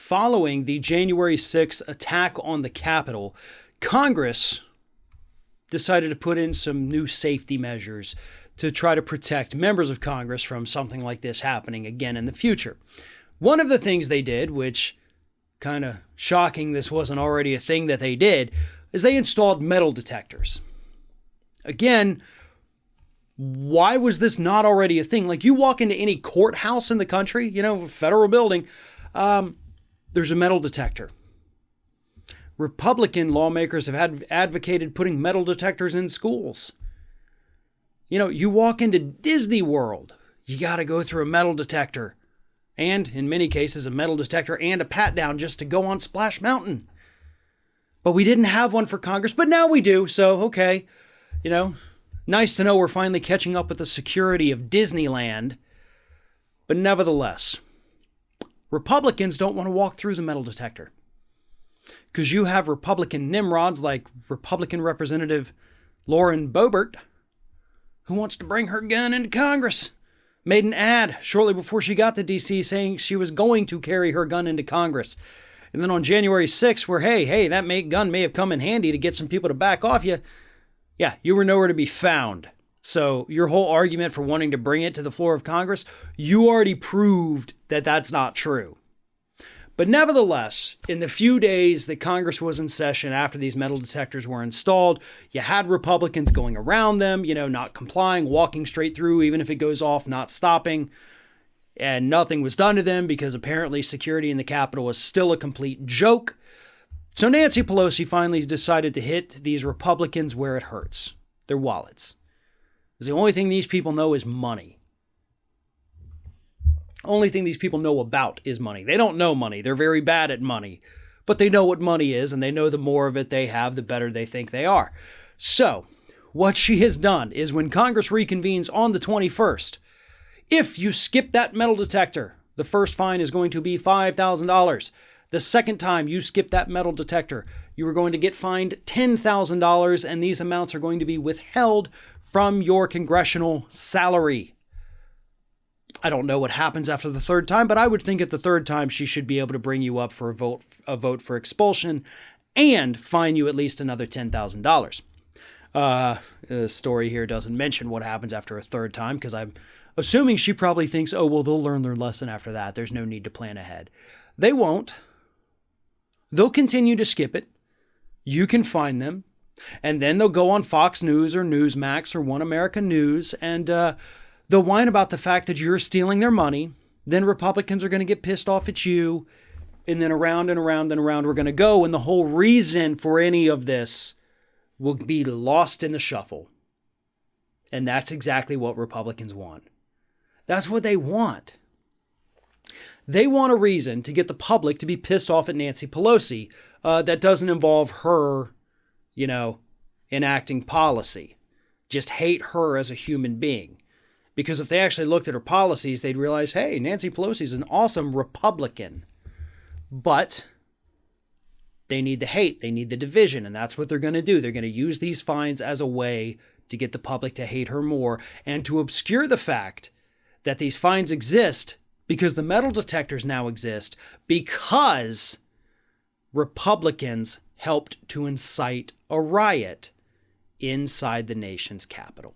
following the January 6th attack on the Capitol, Congress decided to put in some new safety measures to try to protect members of Congress from something like this happening again in the future. One of the things they did, which kind of shocking this wasn't already a thing that they did, is they installed metal detectors. Again, why was this not already a thing? Like, you walk into any courthouse in the country, federal building, there's a metal detector. Republican lawmakers have advocated putting metal detectors in schools. You walk into Disney World, you got to go through a metal detector. And in many cases, a metal detector and a pat down just to go on Splash Mountain. But we didn't have one for Congress, but now we do. So, okay, nice to know we're finally catching up with the security of Disneyland. But nevertheless, Republicans don't want to walk through the metal detector. Because you have Republican nimrods like Republican Representative Lauren Boebert, who wants to bring her gun into Congress. Made an ad shortly before she got to D.C. saying she was going to carry her gun into Congress. And then on January 6th, where, hey, that gun may have come in handy to get some people to back off you. Yeah, you were nowhere to be found. So your whole argument for wanting to bring it to the floor of Congress, you already proved that that's not true. But nevertheless, in the few days that Congress was in session after these metal detectors were installed, you had Republicans going around them, not complying, walking straight through, even if it goes off, not stopping. And nothing was done to them because apparently security in the Capitol was still a complete joke. So Nancy Pelosi finally decided to hit these Republicans where it hurts, their wallets. Because the only thing these people know is money. Only thing these people know about is money. They don't know money. They're very bad at money. But they know what money is, and they know the more of it they have, the better they think they are. So, what she has done is when Congress reconvenes on the 21st, if you skip that metal detector, the first fine is going to be $5,000. The second time you skip that metal detector, you are going to get fined $10,000, and these amounts are going to be withheld from your congressional salary. I don't know what happens after the third time, but I would think at the third time she should be able to bring you up for a vote for expulsion and fine you at least another $10,000. The story here doesn't mention what happens after a third time because I'm assuming she probably thinks, oh, well, they'll learn their lesson after that. There's no need to plan ahead. They won't. They'll continue to skip it. You can find them. And then they'll go on Fox News or Newsmax or One America News and they'll whine about the fact that you're stealing their money. Then Republicans are going to get pissed off at you. And then around and around and around we're going to go. And the whole reason for any of this will be lost in the shuffle. And that's exactly what Republicans want. That's what they want. They want a reason to get the public to be pissed off at Nancy Pelosi that doesn't involve her, enacting policy. Just hate her as a human being. Because if they actually looked at her policies, they'd realize, hey, Nancy Pelosi's an awesome Republican. But they need the hate, they need the division, and that's what they're going to do. They're going to use these fines as a way to get the public to hate her more and to obscure the fact that these fines exist because the metal detectors now exist because Republicans helped to incite a riot inside the nation's capital.